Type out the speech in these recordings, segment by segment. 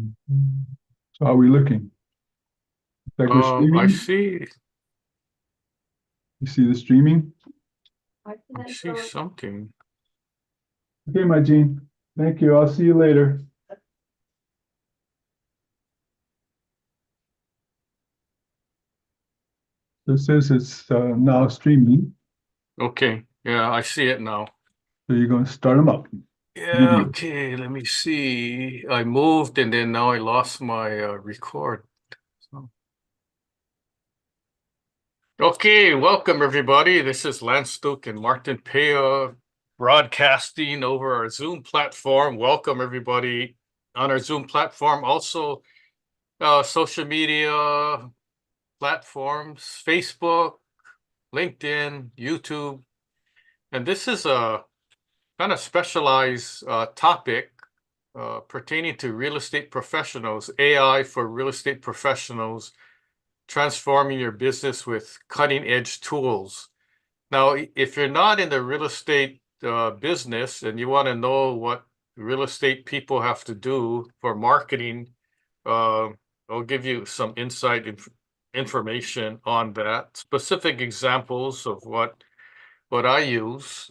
So how are we looking? Like we're I streaming? see. You see the streaming? I see something. Okay, my Gene. Thank you. I'll see you later. This says it's now streaming. Okay. Yeah, I see it now. So you're going to start them up. Yeah, Video. okay. Let me see. I moved and then now I lost my record. So- Okay, welcome everybody. This is Lance Duke and Martin Pea broadcasting over our Zoom platform. Welcome everybody on our Zoom platform. Also, social media platforms, Facebook, LinkedIn, YouTube. And this is a kind of specialized topic pertaining to real estate professionals, AI for real estate professionals, transforming your business with cutting edge tools. Now, if you're not in the real estate business and you want to know what real estate people have to do for marketing, uh, I'll give you some information on that, specific examples of what I use.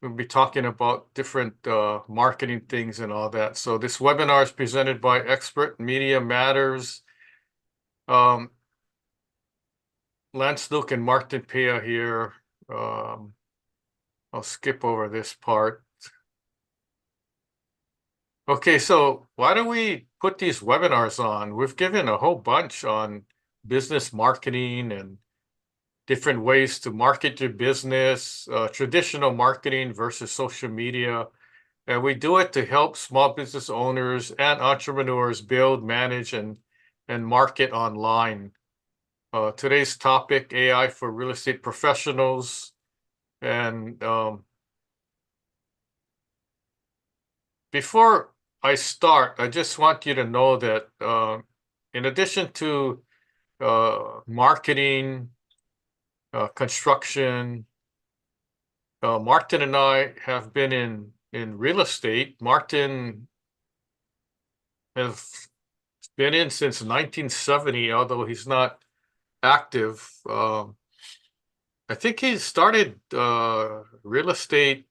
We'll be talking about different marketing things and all that. So this webinar is presented by Expert Media Matters. Um, Lance Luke and Martin Pea here. Um, I'll skip over this part. Okay, so why don't we put these webinars on? We've given a whole bunch on business marketing and different ways to market your business, traditional marketing versus social media. And we do it to help small business owners and entrepreneurs build, manage, and market online. Today's topic, AI for real estate professionals. And before I start, I just want you to know that in addition to marketing, construction, Martin and I have been in real estate. Martin has been in since 1970, although he's not active. I think he started real estate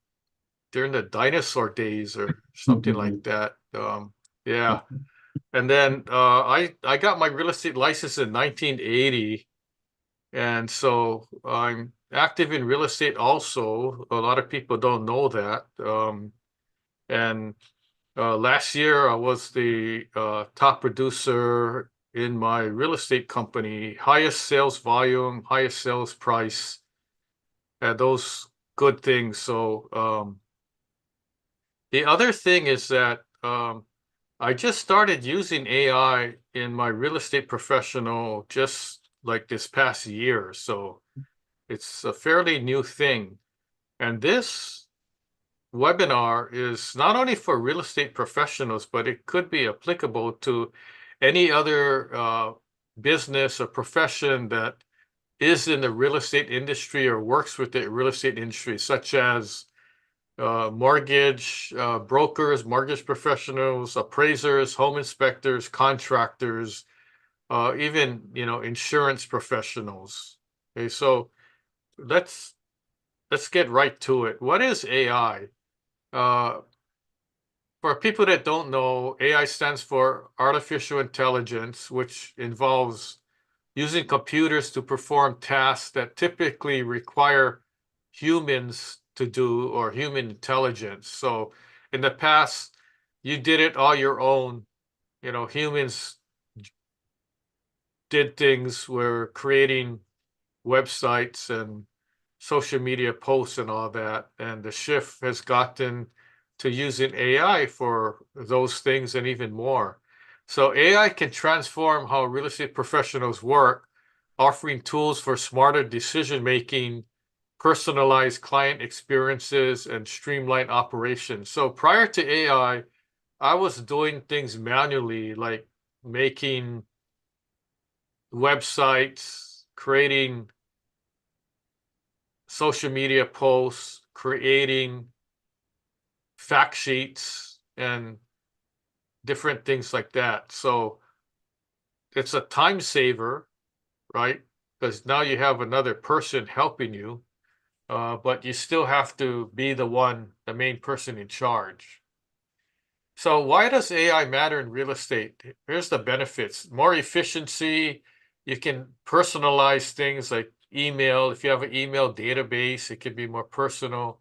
during the dinosaur days or something like that. Yeah. And then I got my real estate license in 1980. And so I'm active in real estate also. A lot of people don't know that. And last year I was the top producer in my real estate company, highest sales volume, highest sales price, and those good things. So the other thing is that I just started using AI in my real estate professional just like this past year. So it's a fairly new thing. And this webinar is not only for real estate professionals, but it could be applicable to any other business or profession that is in the real estate industry or works with the real estate industry, such as mortgage brokers, mortgage professionals, appraisers, home inspectors, contractors, even insurance professionals. Okay, so let's get right to it. What is AI? Uh, for people that don't know, AI stands for artificial intelligence, which involves using computers to perform tasks that typically require humans to do or human intelligence. So in the past, you did it all your own. Humans did things, were creating websites and social media posts and all that. And the shift has gotten to using AI for those things and even more. So AI can transform how real estate professionals work, offering tools for smarter decision making, personalized client experiences, and streamlined operations. So prior to AI, I was doing things manually, like making websites, creating social media posts, creating fact sheets, and different things like that. So it's a time saver, right? Because now you have another person helping you, but you still have to be the main person in charge. So why does AI matter in real estate? Here's the benefits. More efficiency. You can personalize things like email. If you have an email database, it can be more personal.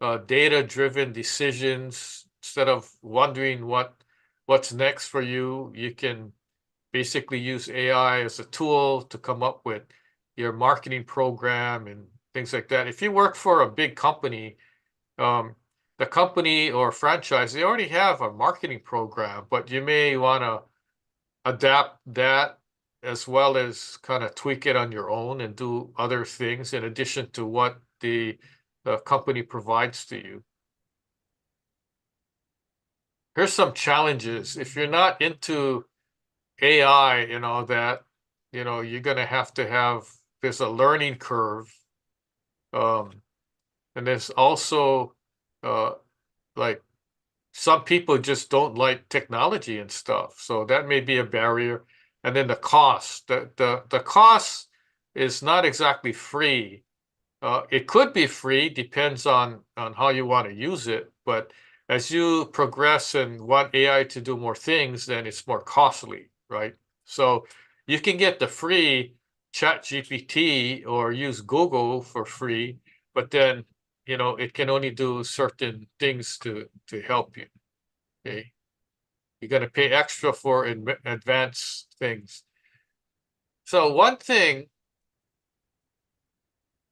Data-driven decisions. Instead of wondering what's next for you, you can basically use AI as a tool to come up with your marketing program and things like that. If you work for a big company, the company or franchise, they already have a marketing program, but you may want to adapt that as well as kind of tweak it on your own and do other things in addition to what the company provides to you. Here's some challenges. If you're not into AI and all that, you're going to have, there's a learning curve. And there's also, like, some people just don't like technology and stuff. So that may be a barrier. And then the cost, the cost is not exactly free. It could be free, depends on how you want to use it. But as you progress and want AI to do more things, then it's more costly, right? So you can get the free ChatGPT or use Google for free, but then it can only do certain things to help you. Okay, you got to pay extra for advanced things. So one thing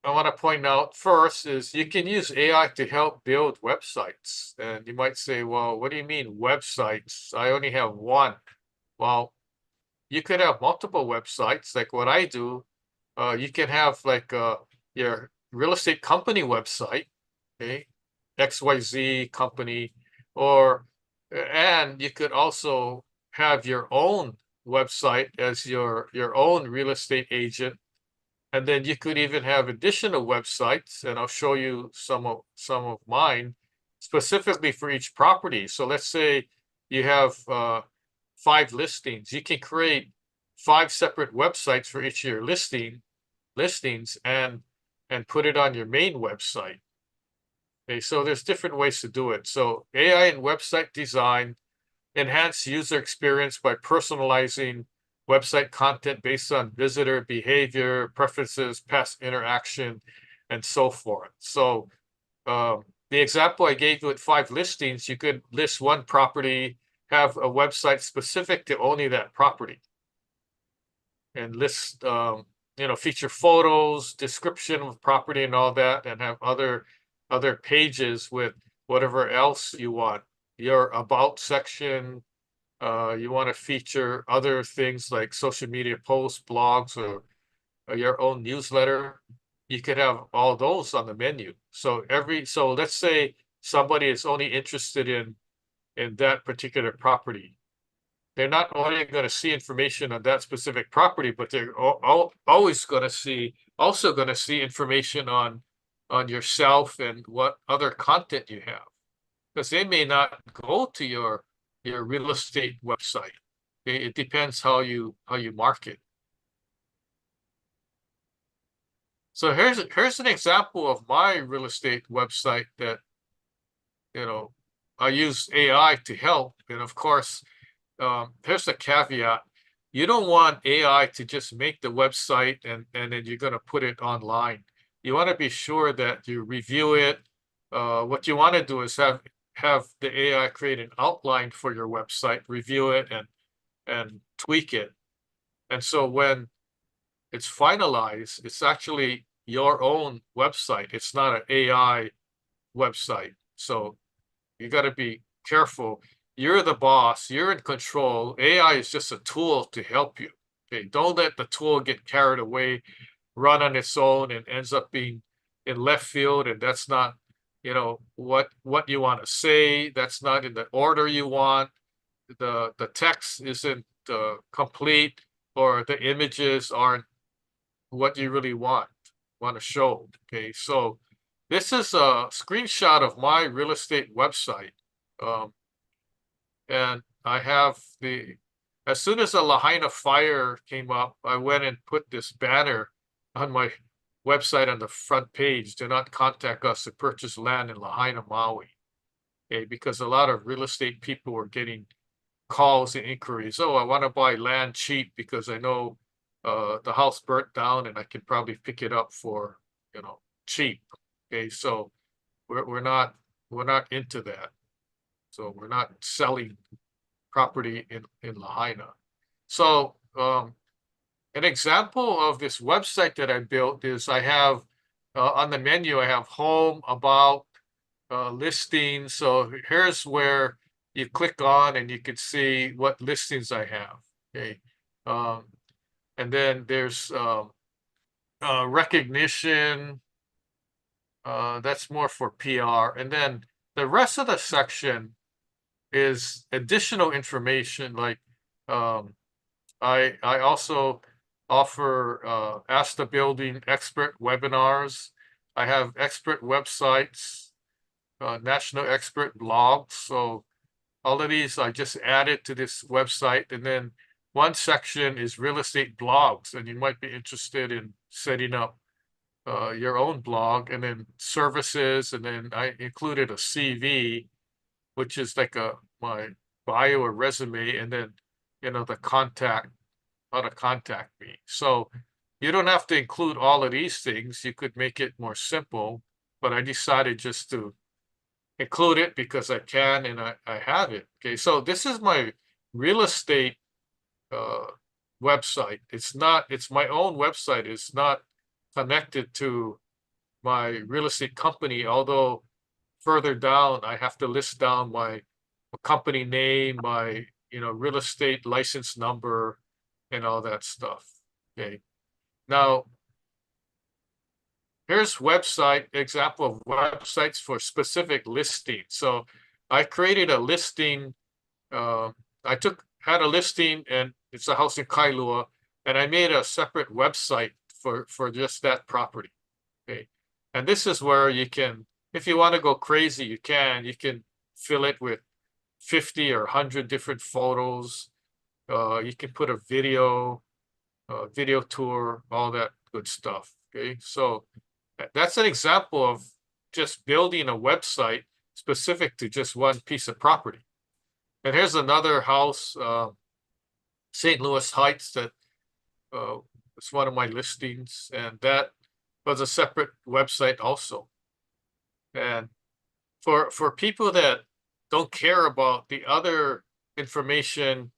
I want to point out first is you can use AI to help build websites. And you might say, well, what do you mean websites? I only have one. Well, you could have multiple websites like what I do. You can have like your real estate company website, okay, XYZ company, and you could also have your own website as your own real estate agent. And then you could even have additional websites, and I'll show you some of mine specifically for each property. So let's say you have 5 listings. You can create 5 separate websites for each of your listings and put it on your main website. Okay, so there's different ways to do it. So AI and website design enhance user experience by personalizing website content based on visitor behavior, preferences, past interaction, and so forth. So the example I gave you with 5 listings, you could list one property, have a website specific to only that property, and list, feature photos, description of property and all that, and have other pages with whatever else you want. Your about section, you want to feature other things like social media posts, blogs, or your own newsletter. You could have all those on the menu. So let's say somebody is only interested in that particular property. They're not only going to see information on that specific property, but they're always going to see information on yourself and what other content you have, because they may not go to your real estate website. It depends how you market. So here's an example of my real estate website that I use AI to help. And of course, here's the caveat. You don't want AI to just make the website and then you're going to put it online. You want to be sure that you review it. What you want to do is have the AI create an outline for your website, review it, and tweak it. And so when it's finalized, it's actually your own website. It's not an AI website. So you got to be careful. You're the boss. You're in control. AI is just a tool to help you. Okay, don't let the tool get carried away, run on its own, and ends up being in left field, and that's not what you want to say. That's not in the order you want. The text isn't complete, or the images aren't what you really want to show. Okay, so this is a screenshot of my real estate website, and I have as soon as the Lahaina fire came up, I went and put this banner on my website on the front page. Do not contact us to purchase land in Lahaina, Maui. Okay, because a lot of real estate people were getting calls and inquiries. Oh, I want to buy land cheap because I know the house burnt down and I can probably pick it up for, cheap. Okay, so we're not into that. So we're not selling property in Lahaina. So an example of this website that I built is I have on the menu, I have home, about, listings. So here's where you click on and you can see what listings I have. Okay. And then there's recognition. That's more for PR. And then the rest of the section is additional information. Like I also offer Ask the Building expert webinars. I have expert websites, national expert blogs. So all of these I just added to this website. And then one section is real estate blogs, and you might be interested in setting up your own blog. And then services, and then I included a CV, which is like my bio or resume, and then the contact, how to contact me. So you don't have to include all of these things. You could make it more simple, but I decided just to include it because I can, and I have it. Okay, so this is my real estate website. It's my own website. It's not connected to my real estate company, although further down I have to list down my company name, my real estate license number, and all that stuff. Okay, now here's example of websites for specific listings. So I created a listing. I had a listing, and it's a house in Kailua, and I made a separate website for just that property. Okay, and this is where you can, if you want to go crazy, you can fill it with 50 or 100 different photos. You can put a video tour, all that good stuff. Okay, so that's an example of just building a website specific to just one piece of property. And here's another house, St. Louis Heights, that it's one of my listings, and that was a separate website also. And for people that don't care about the other information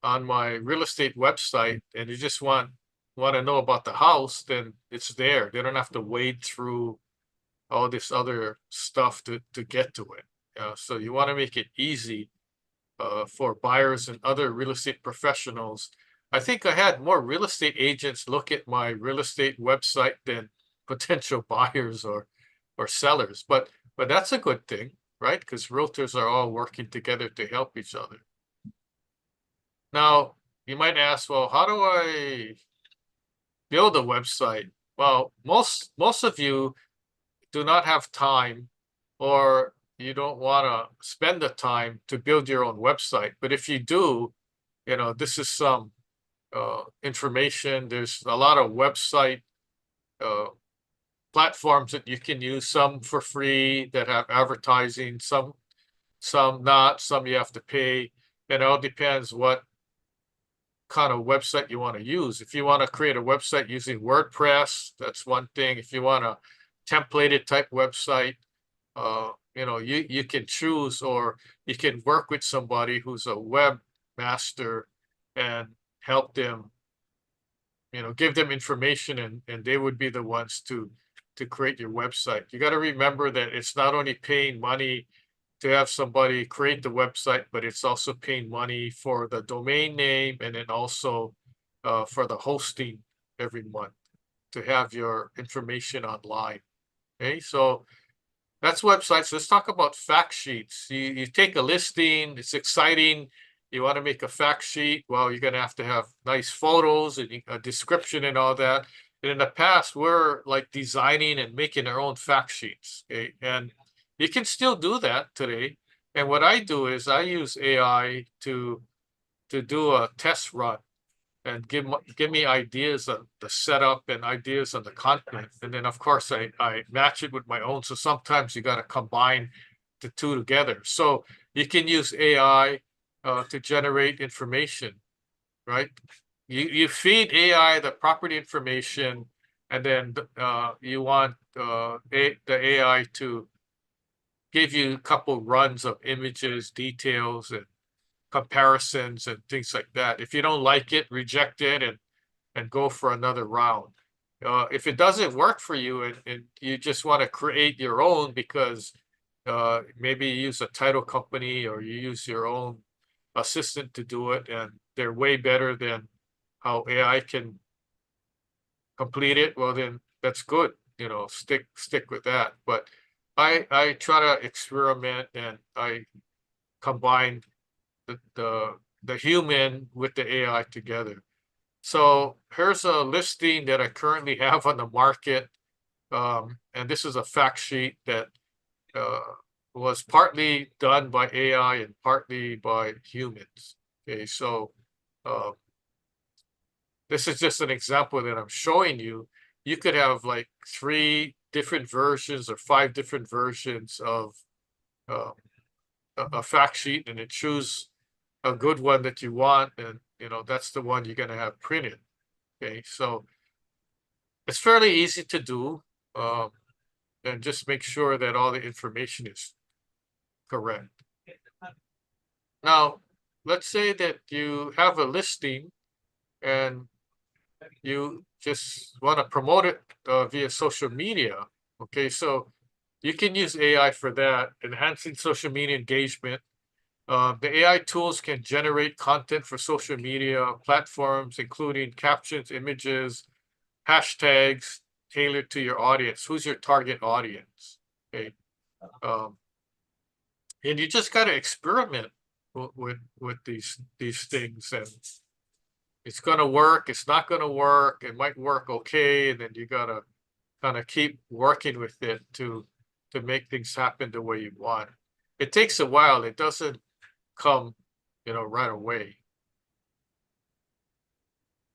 on my real estate website, and you just want to know about the house, then it's there. They don't have to wade through all this other stuff to get to it. So you want to make it easy for buyers and other real estate professionals. I think I had more real estate agents look at my real estate website than potential buyers or sellers, but that's a good thing, right? Because realtors are all working together to help each other. Now, you might ask, well, how do I build a website? Well, most of you do not have time, or you don't want to spend the time to build your own website. But if you do, this is some information. There's a lot of website platforms that you can use, some for free that have advertising, some not, some you have to pay. It all depends what kind of website you want to use. If you want to create a website using WordPress, that's one thing. If you want a templated type website, you can choose, or you can work with somebody who's a webmaster and help them, give them information, and they would be the ones to create your website. You got to remember that it's not only paying money to have somebody create the website, but it's also paying money for the domain name, and then also for the hosting every month to have your information online. Okay, so that's websites. Let's talk about fact sheets. You take a listing, it's exciting. You want to make a fact sheet. Well, you're going to have nice photos and a description and all that. And in the past, we're like designing and making our own fact sheets. Okay? And you can still do that today. And what I do is I use AI to do a test run and give me ideas on the setup and ideas on the content. And then of course I match it with my own. So sometimes you got to combine the two together. So you can use AI to generate information, right? You feed AI the property information, and then you want the AI to give you a couple runs of images, details, and comparisons and things like that. If you don't like it, reject it and go for another round. If it doesn't work for you and you just want to create your own because maybe you use a title company or you use your own assistant to do it and they're way better than how AI can complete it, well then that's good. You know, stick with that. But I try to experiment and I combine the human with the AI together. So here's a listing that I currently have on the market. And this is a fact sheet that uh, was partly done by AI and partly by humans. Okay, so uh, this is just an example that I'm showing you. You could have like 3 different versions or 5 different versions of uh, a fact sheet, and it choose a good one that you want, and you know that's the one you're going to have printed. Okay, so it's fairly easy to do, and just make sure that all the information is correct. Now, let's say that you have a listing and you just want to promote it via social media. Okay, so you can use AI for that, enhancing social media engagement. The AI tools can generate content for social media platforms, including captions, images, hashtags tailored to your audience. Who's your target audience? Okay. Um, and you just got to experiment with these things, and it's going to work. It's not going to work. It might work okay, and then you got to kind of keep working with it to make things happen the way you want. It takes a while. It doesn't come, you know, right away.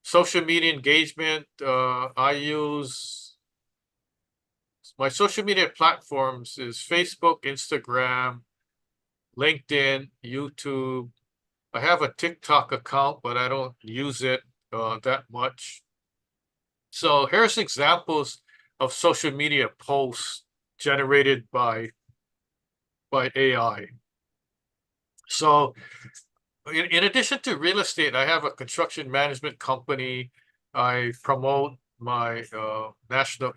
Social media engagement, I use my social media platforms is Facebook, Instagram, LinkedIn, YouTube. I have a TikTok account, but I don't use it that much. So here's examples of social media posts generated by AI. So in addition to real estate, I have a construction management company. I promote my national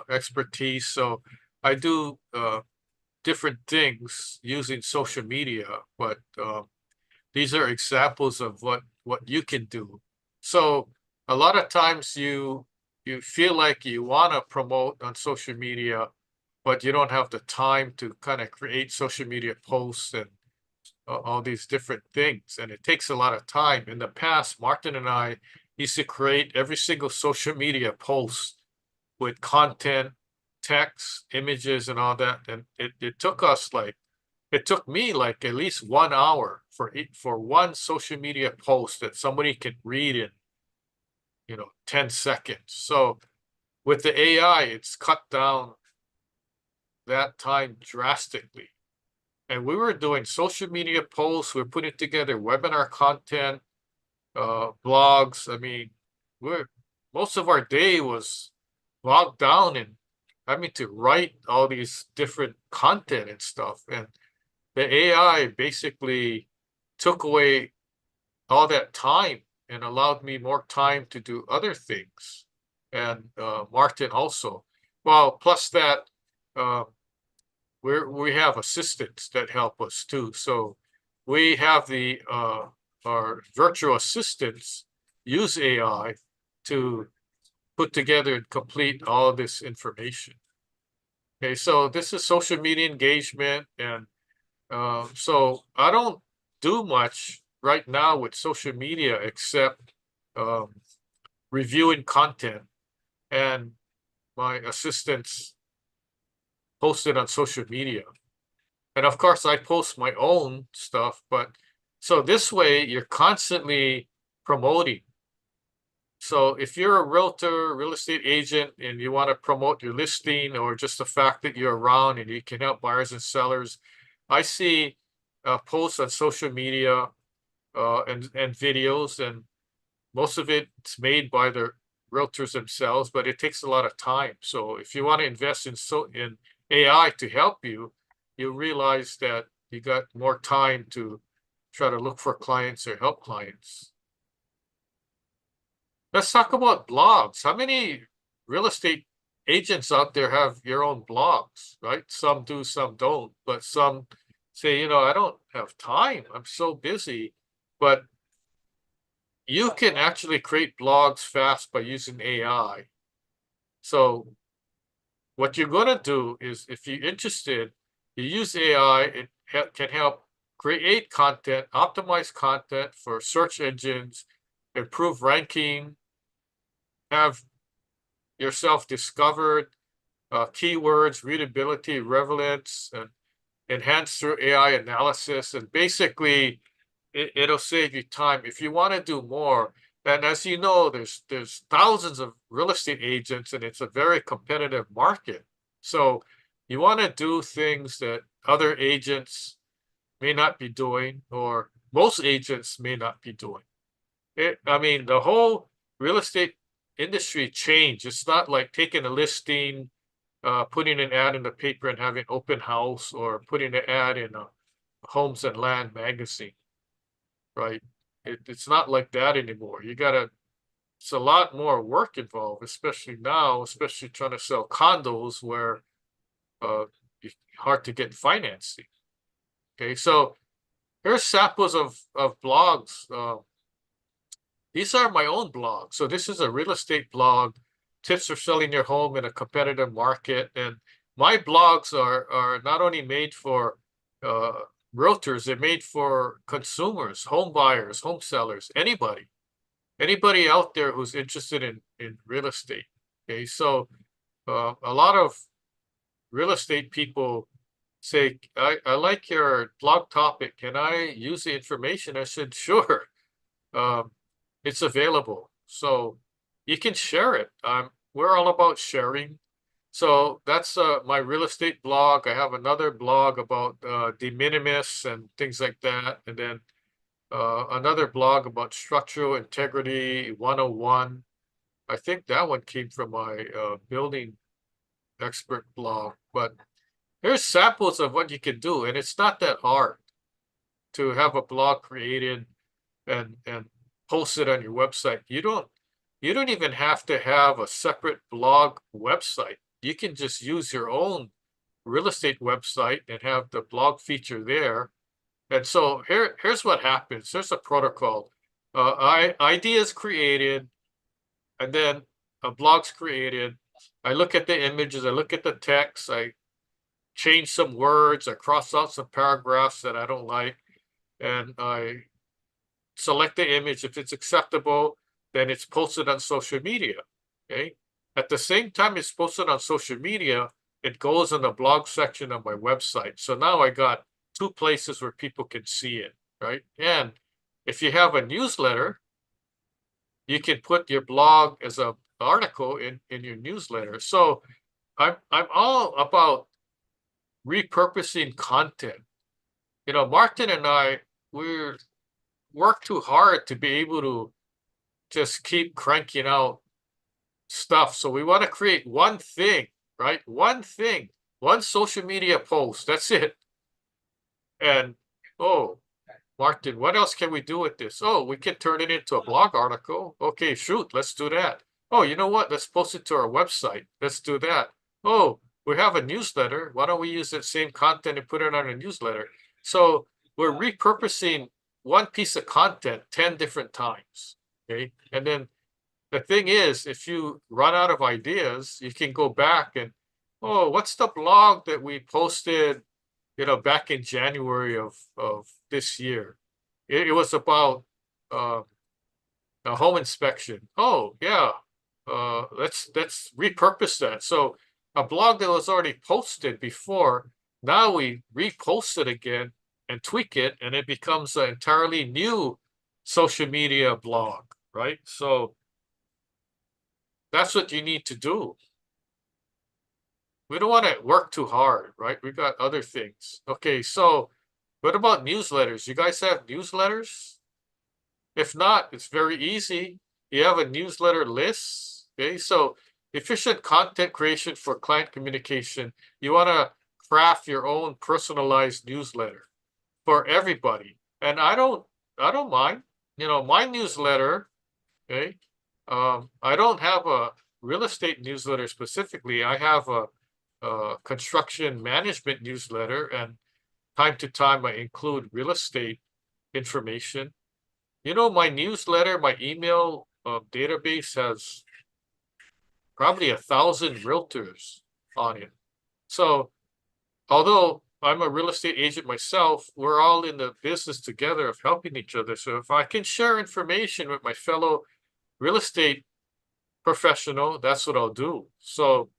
expertise. So I do different things using social media, but these are examples of what you can do. So a lot of times you feel like you want to promote on social media, but you don't have the time to kind of create social media posts and all these different things, and it takes a lot of time. In the past, Martin and I used to create every single social media post with content, text, images, and all that, and it took us like it took me like at least 1 hour for one social media post that somebody could read in 10 seconds. So with the AI, it's cut down that time drastically. And we were doing social media posts, we're putting together webinar content, blogs. I mean, most of our day was bogged down in having to write all these different content and stuff. And the AI basically took away all that time and allowed me more time to do other things. And Martin also. Well, plus that, we have assistants that help us too. So we have our virtual assistants use AI to put together and complete all this information. Okay, so this is social media engagement, and so I don't do much right now with social media except reviewing content, and my assistants post it on social media. And of course, I post my own stuff, but so this way you're constantly promoting. So if you're a realtor, real estate agent, and you want to promote your listing or just the fact that you're around and you can help buyers and sellers, I see posts on social media and videos, and most of it's made by the realtors themselves, but it takes a lot of time. So if you want to invest in AI to help you, you realize that you got more time to try to look for clients or help clients. Let's talk about blogs. How many real estate agents out there have your own blogs, right? Some do, some don't, but some say, you know, I don't have time. I'm so busy. But you can actually create blogs fast by using AI. So what you're going to do is, if you're interested, you use AI. It can help create content, optimize content for search engines, improve ranking, have yourself discovered, keywords, readability, relevance, and enhanced through AI analysis. And basically, it'll save you time. If you want to do more, and as you know, there's thousands of real estate agents, and it's a very competitive market. So you want to do things that other agents may not be doing, or most agents may not be doing. I mean, the whole real estate industry changed. It's not like taking a listing, putting an ad in the paper and having open house, or putting an ad in a Homes and Land magazine, right? It's not like that anymore. It's a lot more work involved, especially now, especially trying to sell condos where it's hard to get financing. Okay, so here's samples of blogs. These are my own blogs. So this is a real estate blog, tips for selling your home in a competitive market. And my blogs are not only made for realtors, they're made for consumers, home buyers, home sellers, anybody out there who's interested in real estate. Okay, so a lot of real estate people say, I like your blog topic. Can I use the information? I said, sure. It's available. So you can share it. We're all about sharing. So that's my real estate blog. I have another blog about de minimis and things like that. And then another blog about structural integrity 101. I think that one came from my building expert blog. But here's samples of what you can do. And it's not that hard to have a blog created and post it on your website. You don't even have to have a separate blog website. You can just use your own real estate website and have the blog feature there. And so here's what happens. There's a protocol. Ideas created, and then a blog's created. I look at the images, I look at the text, I change some words, I cross out some paragraphs that I don't like, and I select the image. If it's acceptable, then it's posted on social media. Okay. At the same time it's posted on social media, it goes in the blog section of my website. So now I got two places where people can see it, right? And if you have a newsletter, you can put your blog as an article in your newsletter. So I'm all about repurposing content. You know, Martin and I, we're work too hard to be able to just keep cranking out stuff. So we want to create one thing, right? One thing, one social media post. That's it. And oh, Martin, what else can we do with this? Oh, we can turn it into a blog article. Okay, shoot, let's do that. Oh, you know what? Let's post it to our website. Let's do that. Oh, we have a newsletter. Why don't we use that same content and put it on a newsletter? So we're repurposing one piece of content 10 different times. Okay. And then the thing is, if you run out of ideas, you can go back and, oh, what's the blog that we posted, you know, back in January of this year? It was about a home inspection. Oh, yeah. Let's repurpose that. So a blog that was already posted before, Now we repost it again and tweak it, and it becomes an entirely new social media blog, right? So that's what you need to do. We don't want to work too hard, right? We got other things. Okay, so what about newsletters? You guys have newsletters? If not, it's very easy. You have a newsletter list. Okay, so efficient content creation for client communication. You want to craft your own personalized newsletter for everybody. And I don't mind. You know, my newsletter, okay. I don't have a real estate newsletter specifically. I have a construction management newsletter, and time to time I include real estate information. You know, my newsletter, my email database has probably 1,000 realtors on it. So although I'm a real estate agent myself, we're all in the business together of helping each other. So if I can share information with my fellow real estate professional, that's what I'll do. So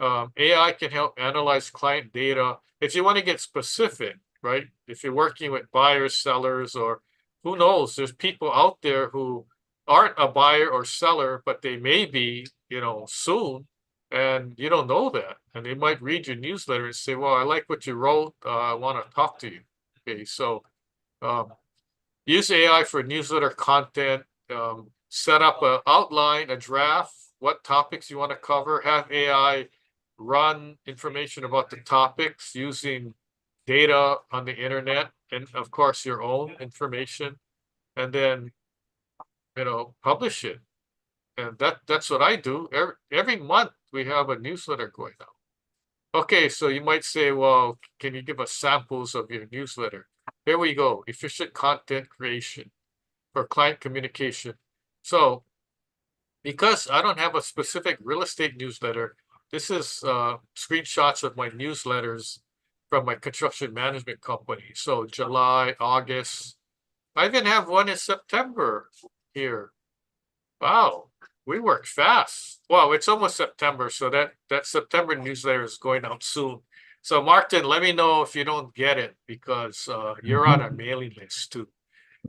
AI can help analyze client data. If you want to get specific, right? If you're working with buyers, sellers, or who knows, there's people out there who aren't a buyer or seller, but they may be, you know, soon, and you don't know that. And they might read your newsletter and say, well, I like what you wrote. I want to talk to you. Okay, so use AI for newsletter content. Set up an outline, a draft, what topics you want to cover, have AI run information about the topics using data on the internet, and of course your own information, and then, you know, publish it. And that's what I do. Every month we have a newsletter going out. Okay, so you might say, well, can you give us samples of your newsletter? Here we go. Efficient content creation for client communication. So because I don't have a specific real estate newsletter, this is screenshots of my newsletters from my construction management company. So July, August. I even have one in September here. Wow, we work fast. Well, it's almost September, so that September newsletter is going out soon. So Martin, let me know if you don't get it, because you're on a mailing list too.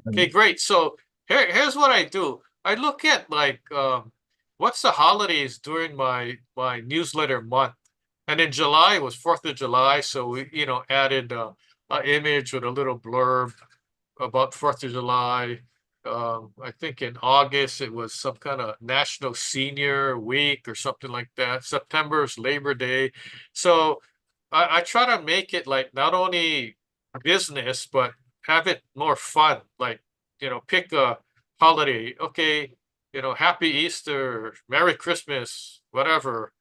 Okay, great. So here's what I do. I look at like what's the holidays during my newsletter month. And in July it was 4th of July, so we, you know, added an image with a little blurb about 4th of July. I think in August it was some kind of National Senior Week or something like that. September is Labor Day. So I try to make it like not only business, but have it more fun. Like, you know, pick a holiday. Okay, you know, Happy Easter, Merry Christmas, whatever.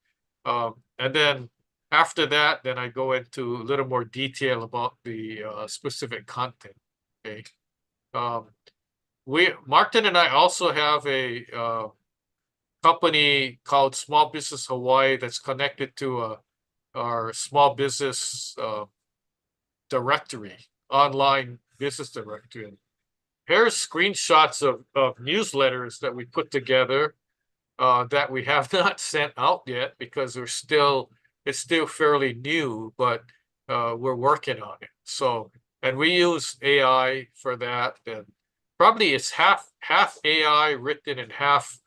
And then after that, then I go into a little more detail about the specific content. Okay. Martin and I also have a company called Small Business Hawaii that's connected to our small business directory, online business directory. And here's screenshots of newsletters that we put together that we have not sent out yet because it's still fairly new, but we're working on it. So, and we use AI for that, and probably it's half AI written and half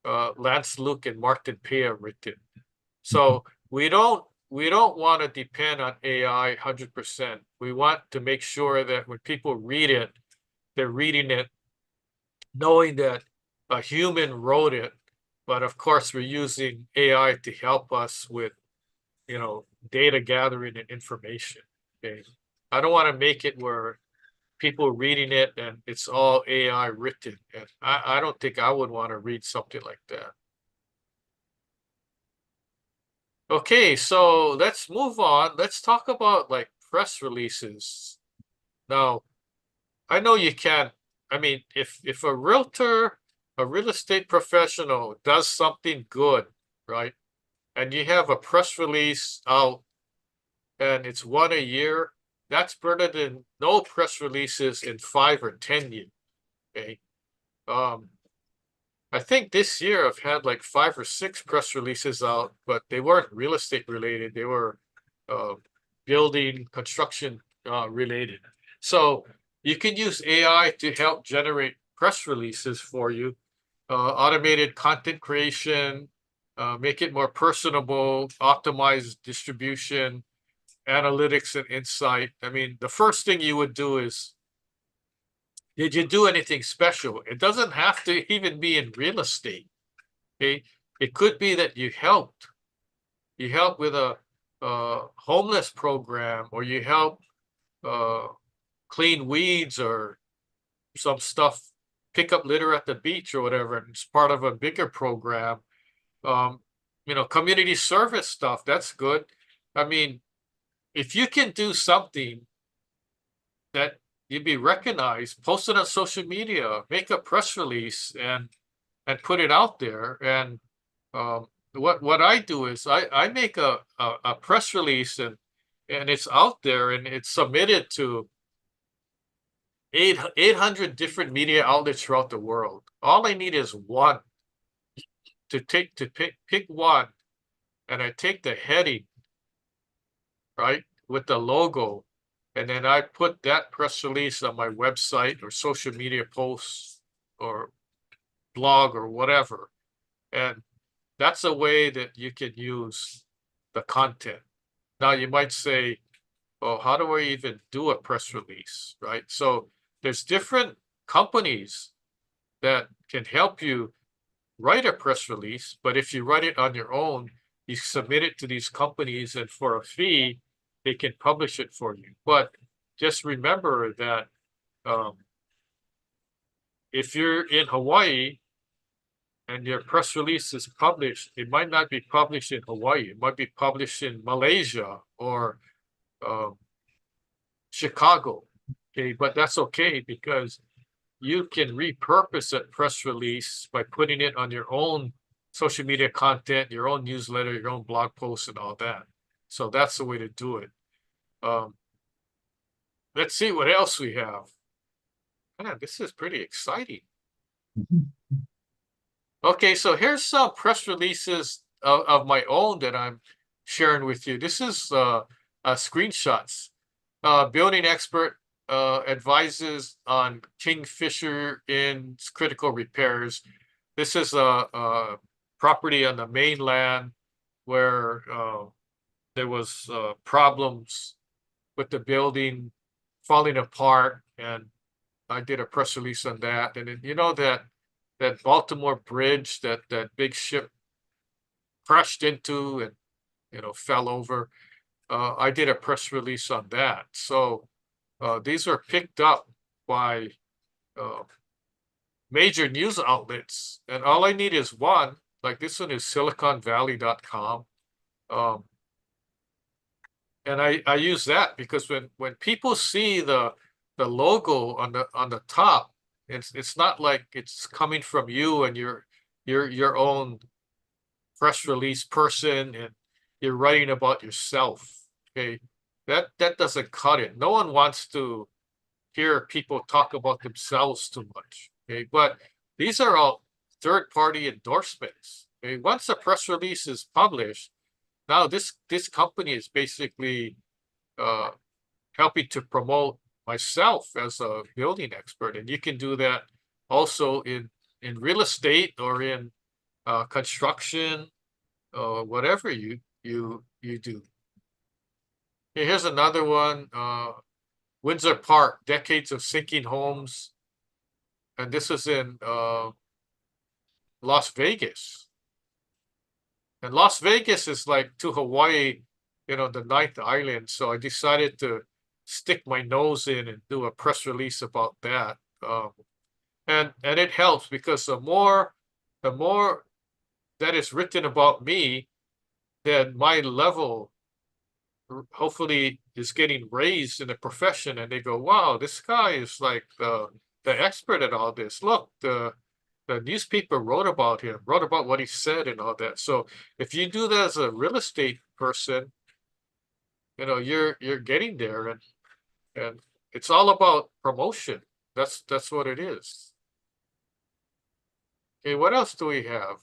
Lance Luke and Martin Pea written. So we don't want to depend on AI 100%. We want to make sure that when people read it, they're reading it knowing that a human wrote it, but of course we're using AI to help us with, you know, data gathering and information. Okay, I don't want to make it where people reading it and it's all AI written. And I don't think I would want to read something like that. Okay, so let's move on. Let's talk about like press releases. Now, I know you can't, I mean, if a realtor, a real estate professional does something good, right? And you have a press release out and it's one a year, that's better than no press releases in 5 or 10 years. Okay. I think this year I've had like 5 or 6 press releases out, but they weren't real estate related. They were building, construction related. So you can use AI to help generate press releases for you, automated content creation, make it more personable, optimize distribution, analytics and insight. I mean, the first thing you would do is, did you do anything special? It doesn't have to even be in real estate. Okay, it could be that you helped with a homeless program, or you help clean weeds or some stuff, pick up litter at the beach or whatever, and it's part of a bigger program. Community service stuff, that's good. I mean, if you can do something that you'd be recognized, post it on social media, make a press release and put it out there. And what I do is I make a press release, and it's out there, and it's submitted to 800 different media outlets throughout the world. All I need is one to pick one, and I take the heading, right, with the logo, and then I put that press release on my website or social media posts or blog or whatever. And that's a way that you can use the content. Now you might say, well, how do I even do a press release, right? So there's different companies that can help you write a press release, but if you write it on your own, you submit it to these companies, and for a fee, they can publish it for you. But just remember that if you're in Hawaii and your press release is published, it might not be published in Hawaii. It might be published in Malaysia or Chicago. Okay, but that's okay, because you can repurpose that press release by putting it on your own social media content, your own newsletter, your own blog posts, and all that. So that's the way to do it. Let's see what else we have. Man, this is pretty exciting. Okay, so here's some press releases of my own that I'm sharing with you. This is screenshots. Building expert advises on Kingfisher in critical repairs. This is a property on the mainland where there was problems with the building falling apart, and I did a press release on that. And you know that Baltimore bridge that big ship crashed into and fell over. I did a press release on that. So these are picked up by major news outlets, and all I need is one. Like this one is siliconvalley.com. And I use that because when people see the logo on the top, it's not like it's coming from you and your own press release person, and you're writing about yourself. Okay, that doesn't cut it. No one wants to hear people talk about themselves too much. Okay, but these are all third-party endorsements. Okay, once a press release is published, now this company is basically helping to promote myself as a building expert, and you can do that also in real estate or in construction, whatever you do. Okay, here's another one. Windsor Park, decades of sinking homes, and this is in Las Vegas. And Las Vegas is like to Hawaii, the ninth island. So I decided to stick my nose in and do a press release about that. And it helps because the more that is written about me, then my level hopefully is getting raised in the profession, and they go, wow, this guy is like the expert at all this. Look, the newspaper wrote about him, wrote about what he said and all that. So if you do that as a real estate person, you're getting there, and it's all about promotion. That's what it is. Okay, what else do we have?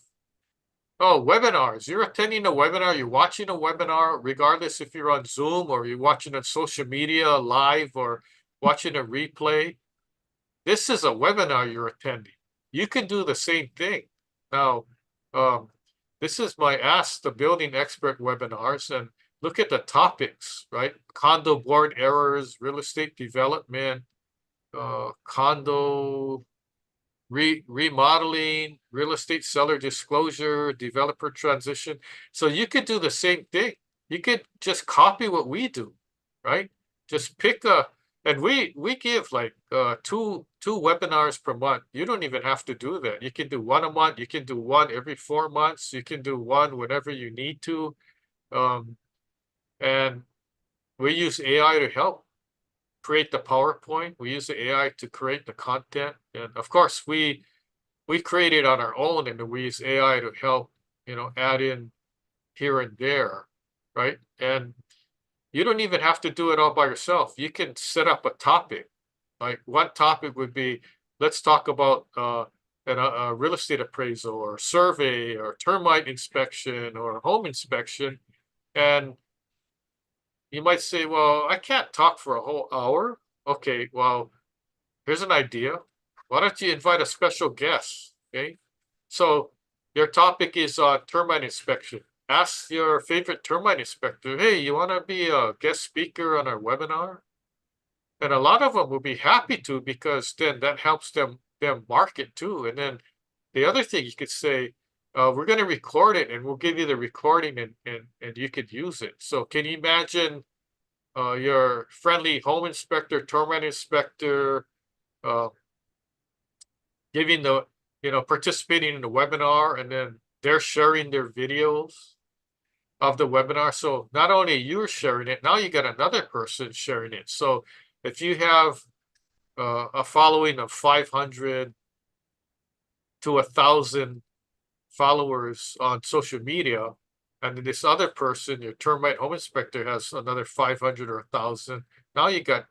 Oh, webinars. You're attending a webinar, you're watching a webinar, regardless if you're on Zoom or you're watching on social media live or watching a replay. This is a webinar you're attending. You can do the same thing. Now, um, this is my Ask the Building Expert webinars, and look at the topics, right? Condo board errors, real estate development, condo remodeling, real estate seller disclosure, developer transition. So you could do the same thing. You could just copy what we do, right? Just pick and we give like two webinars per month. You don't even have to do that. You can do one a month. You can do one every 4 months. You can do one whenever you need to. Um, and we use AI to help create the PowerPoint. We use the AI to create the content. And of course, we create it on our own, and we use AI to help, add in here and there, right? And you don't even have to do it all by yourself. You can set up a topic. Like one topic would be, let's talk about a real estate appraisal or survey or termite inspection or home inspection. And you might say, well, I can't talk for a whole hour. Okay, well, here's an idea. Why don't you invite a special guest? Okay. So your topic is termite inspection. Ask your favorite termite inspector, hey, you want to be a guest speaker on our webinar? And a lot of them will be happy to, because then that helps them market too. And then the other thing you could say, we're going to record it and we'll give you the recording and you could use it. So can you imagine your friendly home inspector, termite inspector, uh, giving the, participating in the webinar, and then they're sharing their videos of the webinar. So not only you're sharing it, now you got another person sharing it. So if you have a following of 500 to 1,000 followers on social media, and then this other person, your termite home inspector, has another 500 or 1,000, now you got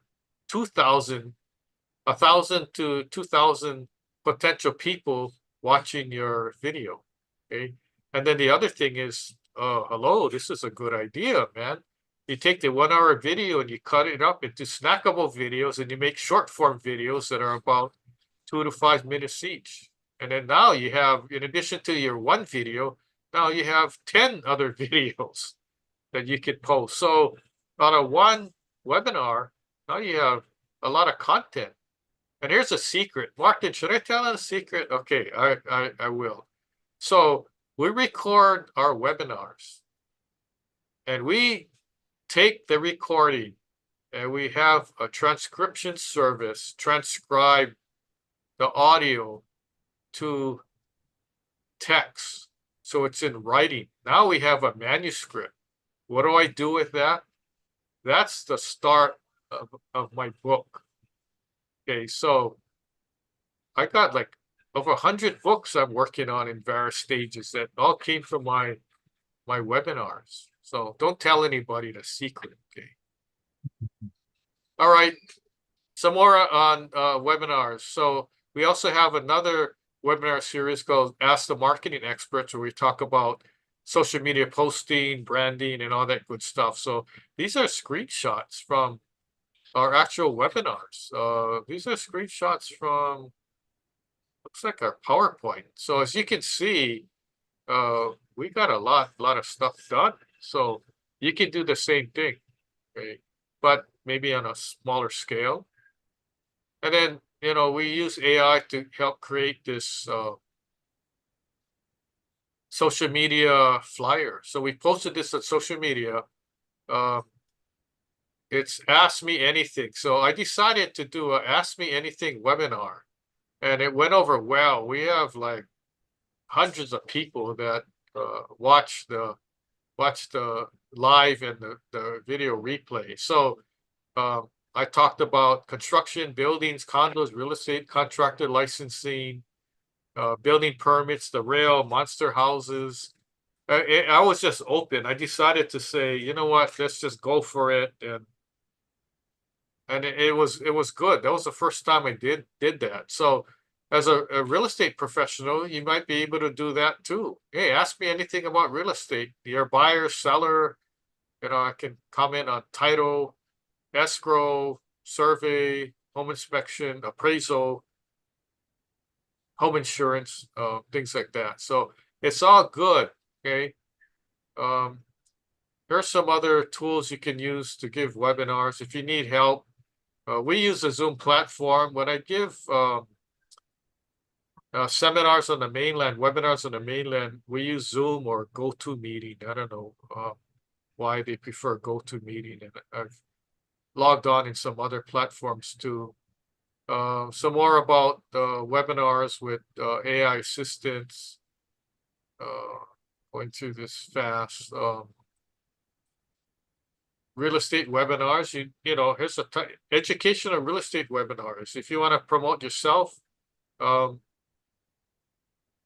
2,000, 1,000 to 2,000 potential people watching your video. Okay. And then the other thing is, hello, this is a good idea, man. You take the 1 hour video and you cut it up into snackable videos, and you make short form videos that are about 2 to 5 minutes each. And then now you have, in addition to your one video, now you have 10 other videos that you could post. So on a one webinar, now you have a lot of content. And here's a secret. Martin, should I tell a secret? Okay, I will. So we record our webinars, and we take the recording, and we have a transcription service transcribe the audio to text. So it's in writing. Now we have a manuscript. What do I do with that? That's the start of my book. Okay, so I got like over 100 books I'm working on in various stages that all came from my webinars. So don't tell anybody the secret, okay? All right, some more on webinars. So we also have another webinar series called Ask the Marketing Experts, where we talk about social media posting, branding, and all that good stuff. So these are screenshots from our actual webinars. These are screenshots from, looks like our PowerPoint. So as you can see, we got a lot of stuff done. So you can do the same thing, okay? But maybe on a smaller scale. And then, we use AI to help create this social media flyer. So we posted this on social media. It's Ask Me Anything. So I decided to do a Ask Me Anything webinar, and it went over well. We have like hundreds of people that watch the live and the video replay. So I talked about construction, buildings, condos, real estate, contractor licensing, building permits, the rail, monster houses. I was just open. I decided to say, you know what, let's just go for it, and it was good. That was the first time I did that. So as a real estate professional, you might be able to do that too. Hey, ask me anything about real estate. You're a buyer, seller, I can comment on title, escrow, survey, home inspection, appraisal, home insurance, things like that. So it's all good. Okay. There are some other tools you can use to give webinars if you need help. We use the Zoom platform. When I give seminars on the mainland, webinars on the mainland, we use Zoom or GoToMeeting. I don't know why they prefer GoToMeeting, and I've logged on in some other platforms too. Some more about webinars with AI assistants. Going through this fast. Real estate webinars, here's educational real estate webinars. If you want to promote yourself,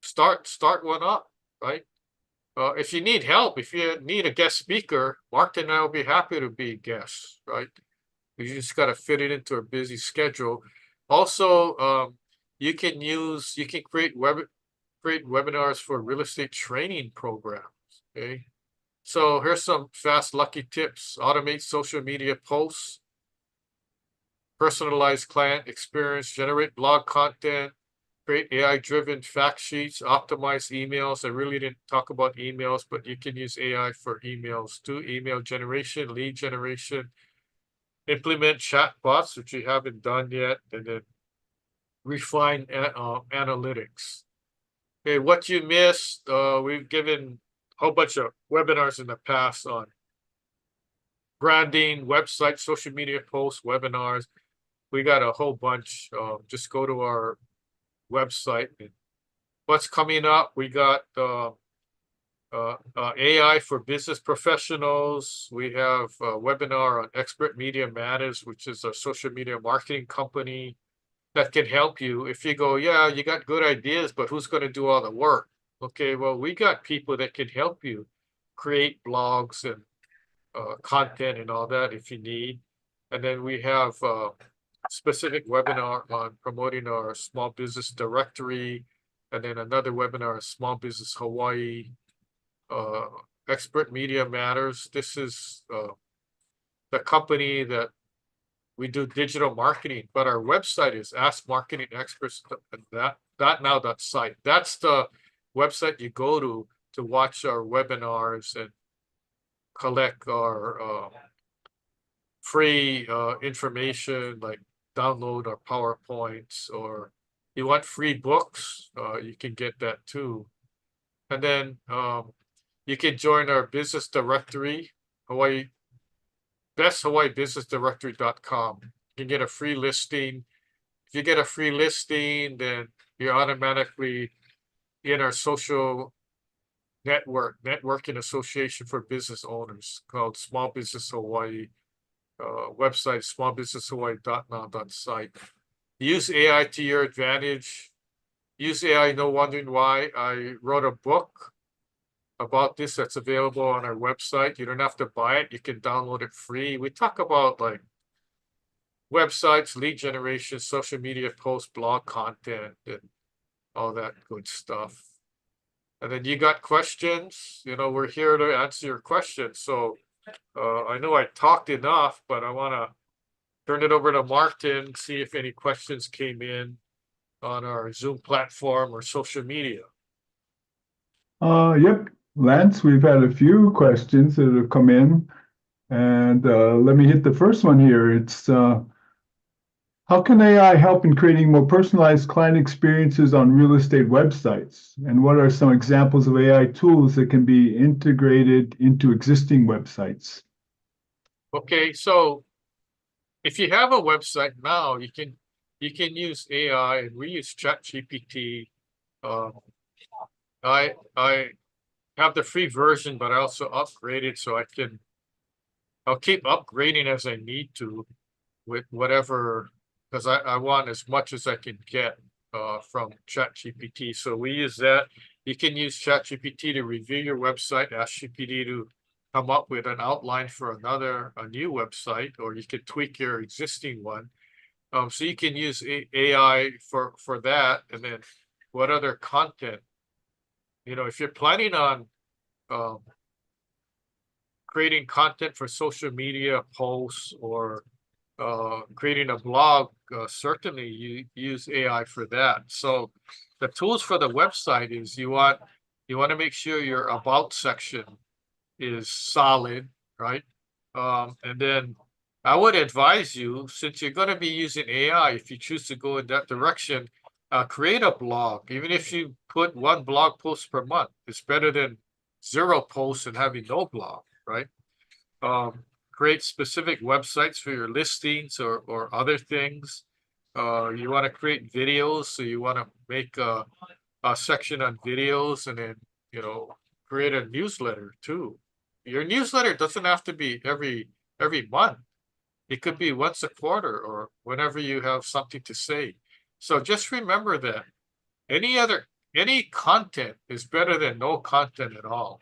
start one up, right? If you need help, if you need a guest speaker, Martin and I will be happy to be guests, right? You just got to fit it into a busy schedule. Also, you can create webinars for real estate training programs. Okay. So here's some fast, lucky tips. Automate social media posts, personalize client experience, generate blog content, create AI-driven fact sheets, optimize emails. I really didn't talk about emails, but you can use AI for emails too. Email generation, lead generation, implement chatbots, which you haven't done yet, and then refine analytics. Okay, what you missed, we've given a whole bunch of webinars in the past on branding, website, social media posts, webinars. We got a whole bunch. Just go to our website. And what's coming up? We got AI for business professionals. We have a webinar on Expert Media Matters, which is a social media marketing company that can help you. If you go, yeah, you got good ideas, but who's going to do all the work? Okay, well, we got people that can help you create blogs and content and all that if you need. And then we have a specific webinar on promoting our small business directory, and then another webinar on Small Business Hawaii. Expert Media Matters. This is the company that we do digital marketing, but our website is askmarketingexperts.now.site. That's the website you go to watch our webinars and collect our free information, like download our PowerPoints, or you want free books, you can get that too. And then you can join our business directory, besthawaiibusinessdirectory.com. You can get a free listing. If you get a free listing, then you're automatically in our social networking association for business owners called Small Business Hawaii. Website smallbusinesshawaii.now.site. Use AI to your advantage. Use AI, no wondering why. I wrote a book about this that's available on our website. You don't have to buy it. You can download it free. We talk about like websites, lead generation, social media posts, blog content, and all that good stuff. And then you got questions, we're here to answer your questions. So I know I talked enough, but I want to turn it over to Martin, see if any questions came in on our Zoom platform or social media. Yep, Lance, we've had a few questions that have come in, and let me hit the first one here. It's how can AI help in creating more personalized client experiences on real estate websites? And what are some examples of AI tools that can be integrated into existing websites? Okay, so if you have a website now, you can use AI, and we use ChatGPT. I have the free version, but I also upgraded so I'll keep upgrading as I need to with whatever, because I want as much as I can get from ChatGPT. So we use that. You can use ChatGPT to review your website, ask GPT to come up with an outline for a new website, or you can tweak your existing one. So you can use AI for that, and then what other content? If you're planning on um, creating content for social media posts or creating a blog, certainly you use AI for that. So the tools for the website is you want to make sure your about section is solid, right? And then I would advise you, since you're going to be using AI, if you choose to go in that direction, create a blog. Even if you put one blog post per month, it's better than 0 posts and having no blog, right? Create specific websites for your listings or other things. You want to create videos, so you want to make a section on videos, and then create a newsletter too. Your newsletter doesn't have to be every month. It could be once a quarter or whenever you have something to say. So just remember that any content is better than no content at all.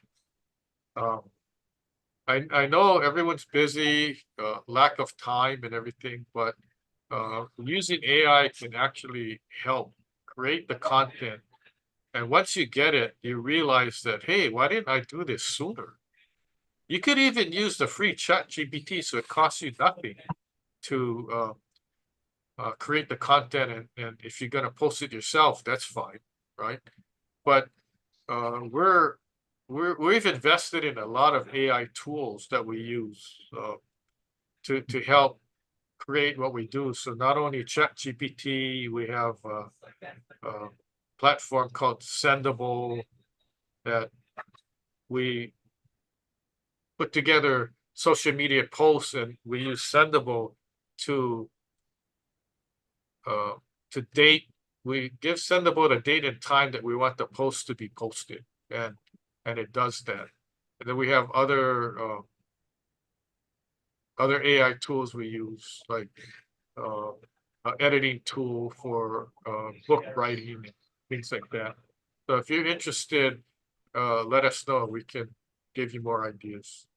I know everyone's busy, lack of time and everything, but using AI can actually help create the content. And once you get it, you realize that, hey, why didn't I do this sooner? You could even use the free ChatGPT, so it costs you nothing to create the content. And if you're going to post it yourself, that's fine, right? But we've invested in a lot of AI tools that we use to help create what we do. So not only ChatGPT, we have a platform called Sendable that we put together social media posts, and we use Sendable to date. We give Sendable the date and time that we want the post to be posted, and it does that. And then we have other AI tools we use, like an editing tool for book writing and things like that. So if you're interested, let us know. We can give you more ideas.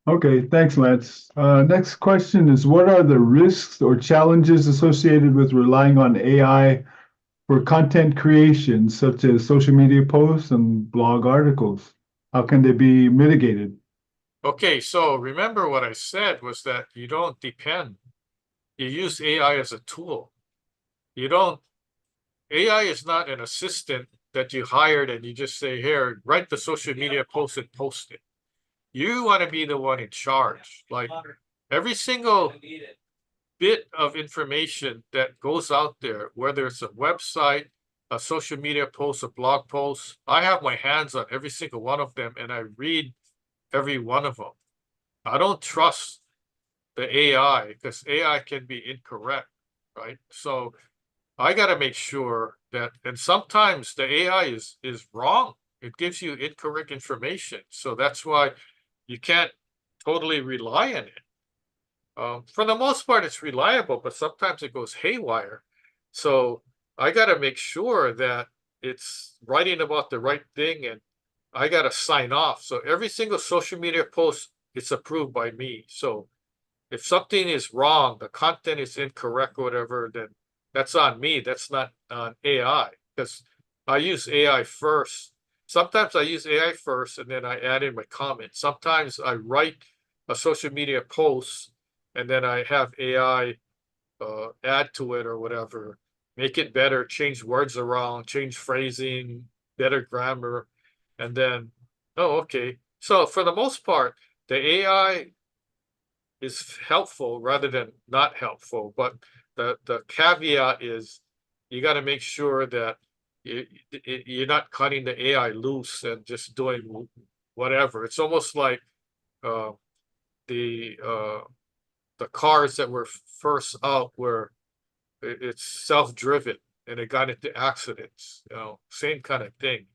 Okay, thanks, Lance. Next question is, what are the risks or challenges associated with relying on AI for content creation, such as social media posts and blog articles? How can they be mitigated? Okay, so remember what I said was that you don't depend. You use AI as a tool. AI is not an assistant that you hired and you just say, here, write the social media post and post it. You want to be the one in charge. Like every single bit of information that goes out there, whether it's a website, a social media post, a blog post, I have my hands on every single one of them and I read every one of them. I don't trust the AI because AI can be incorrect, right? So I got to make sure that, and sometimes the AI is wrong. It gives you incorrect information. So that's why you can't totally rely on it. For the most part, it's reliable, but sometimes it goes haywire. So I got to make sure that it's writing about the right thing, and I got to sign off. So every single social media post, it's approved by me. So if something is wrong, the content is incorrect or whatever, then that's on me. That's not on AI, because I use AI first. Sometimes I use AI first and then I add in my comments. Sometimes I write a social media post and then I have AI add to it or whatever, make it better, change words around, change phrasing, better grammar, and then, oh, okay. So for the most part, the AI is helpful rather than not helpful. But the caveat is you got to make sure that you're not cutting the AI loose and just doing whatever. It's almost like uh, the cars that were first out where it's self-driven and it got into accidents. Same kind of thing.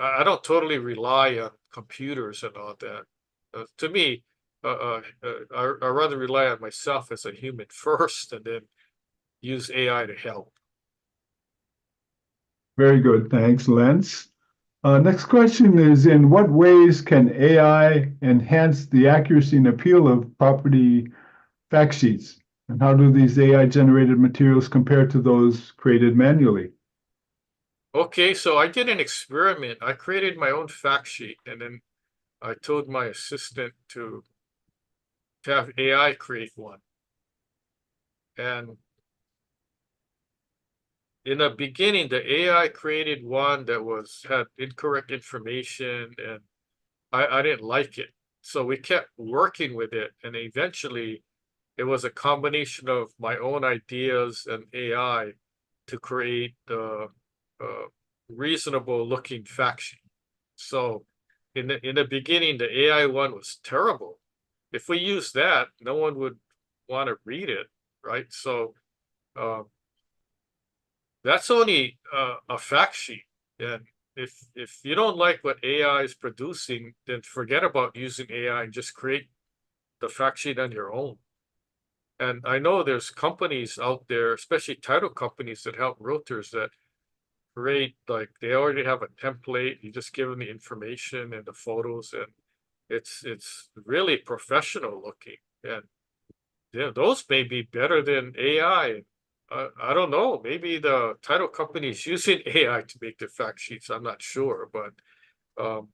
I don't totally rely on computers and all that. To me, I rather rely on myself as a human first and then use AI to help. Very good. Thanks, Lance. Next question is, in what ways can AI enhance the accuracy and appeal of property fact sheets? And how do these AI generated materials compare to those created manually? Okay, so I did an experiment. I created my own fact sheet, and then I told my assistant to have AI create one. And in the beginning, the AI created one that had incorrect information, and I didn't like it. So we kept working with it, and eventually it was a combination of my own ideas and AI to create the reasonable looking fact sheet. So in the beginning, the AI one was terrible. If we use that, no one would want to read it, right? So um, that's only a fact sheet. And if you don't like what AI is producing, then forget about using AI and just create the fact sheet on your own. And I know there's companies out there, especially title companies that help realtors that create, like they already have a template. You just give them the information and the photos, and it's really professional looking. And yeah, those may be better than AI. I don't know. Maybe the title company is using AI to make the fact sheets. I'm not sure, but um,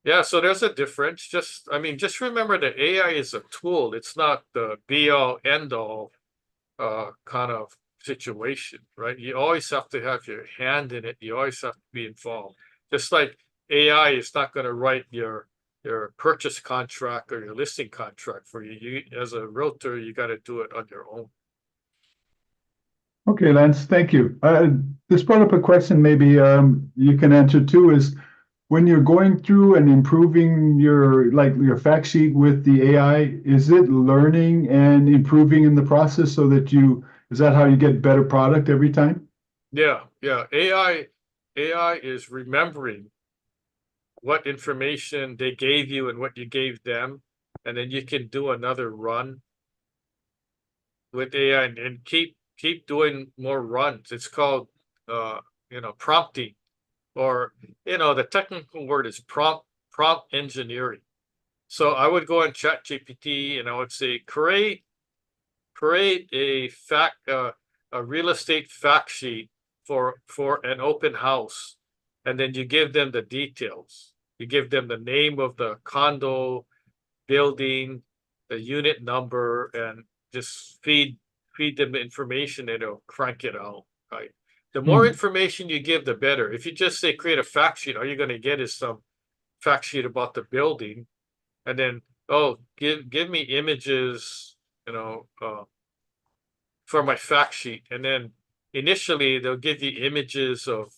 yeah. So there's a difference. I mean, just remember that AI is a tool. It's not the be all end all kind of situation, right? You always have to have your hand in it. You always have to be involved. Just like AI is not going to write your purchase contract or your listing contract for you. You as a realtor, you got to do it on your own. Okay, Lance, thank you. This brought up a question maybe you can answer too, is when you're going through and improving your fact sheet with the AI, is it learning and improving in the process so that is that how you get better product every time? Yeah, yeah. AI is remembering what information they gave you and what you gave them, and then you can do another run with AI and keep doing more runs. It's called prompting, or the technical word is prompt engineering. So I would go on ChatGPT and I would say create a real estate fact sheet for an open house, and then you give them the details. You give them the name of the condo, building, the unit number, and just feed them the information and it'll crank it out, right? The more Hmm. information you give, the better. If you just say create a fact sheet, all you're going to get is some fact sheet about the building, and then give me images, for my fact sheet, and then initially they'll give you images of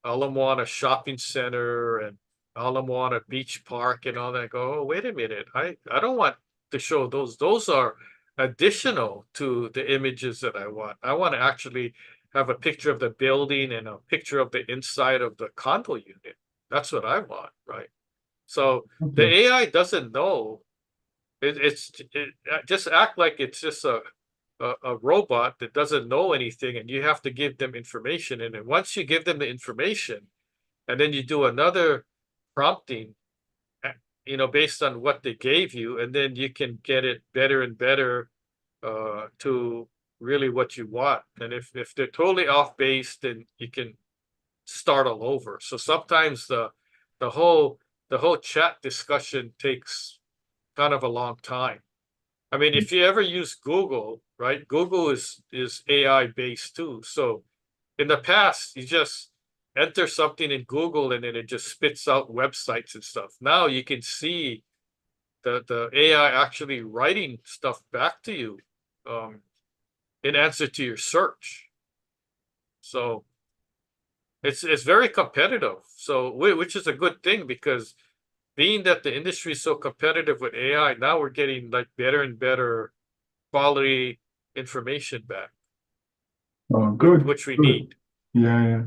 Ala Moana shopping center and Ala Moana beach park and all that. I go, oh, wait a minute, I don't want to show those. Those are additional to the images that I want. I want to actually have a picture of the building and a picture of the inside of the condo unit. That's what I want, right? So the Okay. AI doesn't know. Just act like it's just a robot that doesn't know anything, and you have to give them information. And then once you give them the information, and then you do another prompting, based on what they gave you, and then you can get it better and better to really what you want. And if they're totally off base, then you can start all over. So sometimes the whole the whole chat discussion takes kind of a long time. I mean, if you ever use Google, right? Google is AI based too. So in the past, you just enter something in Google and then it just spits out websites and stuff. Now you can see the AI actually writing stuff back to you um, in answer to your search. So it's very competitive. So which is a good thing, because being that the industry is so competitive with AI, now we're getting like better and better quality information back, Oh, good, which we good. need. Yeah, yeah.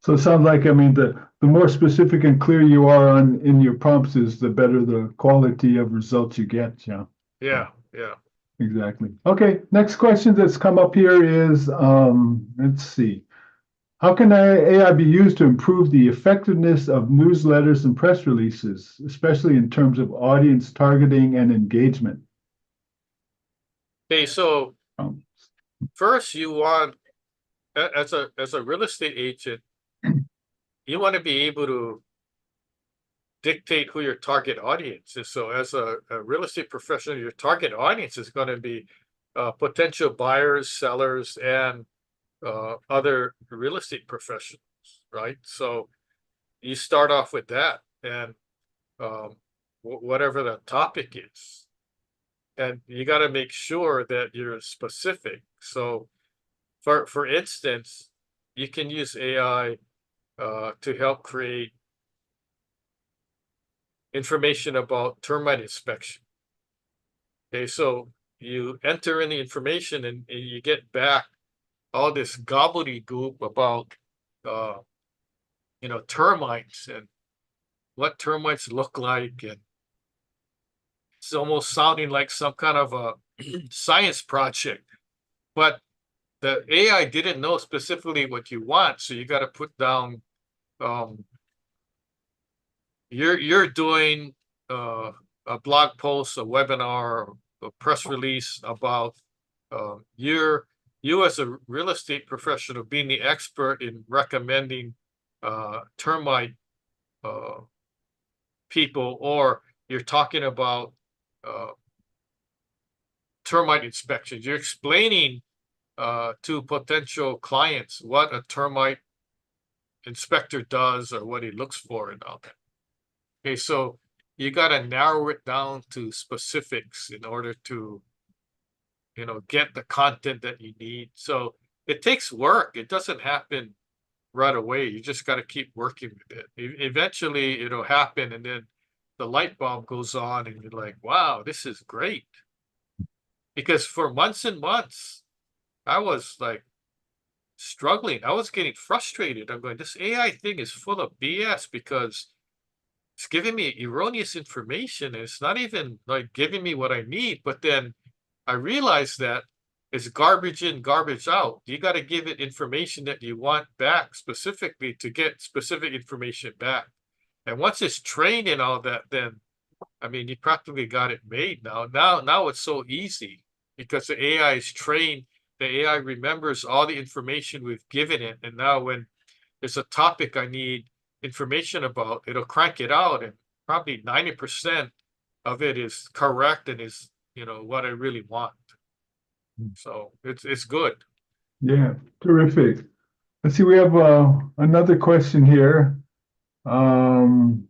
So it sounds like, I mean, the more specific and clear you are in your prompts is the better the quality of results you get. Yeah. Yeah, So yeah. exactly. Okay. Next question that's come up here is, let's see. How can AI be used to improve the effectiveness of newsletters and press releases, especially in terms of audience targeting and engagement? Okay, so Um, first you want, as a real estate agent, you want to be able to dictate who your target audience is. So as a real estate professional, your target audience is going to be potential buyers, sellers, and other real estate professionals, right? So you start off with that, and um, whatever the topic is, and you got to make sure that you're specific. So, for instance, you can use AI to help create information about termite inspection. Okay, so you enter in the information and you get back all this gobbledygook about uh, termites and what termites look like, and it's almost sounding like some kind of a science project. But the AI didn't know specifically what you want, so you got to put down um, you're doing a blog post, a webinar, a press release about you as a real estate professional being the expert in recommending termite uh, people, or you're talking about uh, termite inspections. You're explaining to potential clients what a termite inspector does or what he looks for and all that. Okay, so you got to narrow it down to specifics in order to, get the content that you need. So it takes work. It doesn't happen right away. You just got to keep working with it. Eventually, it'll happen, and then the light bulb goes on, and you're like, "Wow, this is great." Because for months and months, I was like struggling. I was getting frustrated. I'm going, this AI thing is full of BS because it's giving me erroneous information. And it's not even like giving me what I need. But then I realized that it's garbage in, garbage out. You got to give it information that you want back specifically to get specific information back. And once it's trained in all that, then I mean, you practically got it made now. Now it's so easy because the AI is trained. The AI remembers all the information we've given it, and now when there's a topic I need information about, it'll crank it out, and probably 90% of it is correct and is what I really want. So it's good. yeah, terrific. Let's see, we have another question here. Um,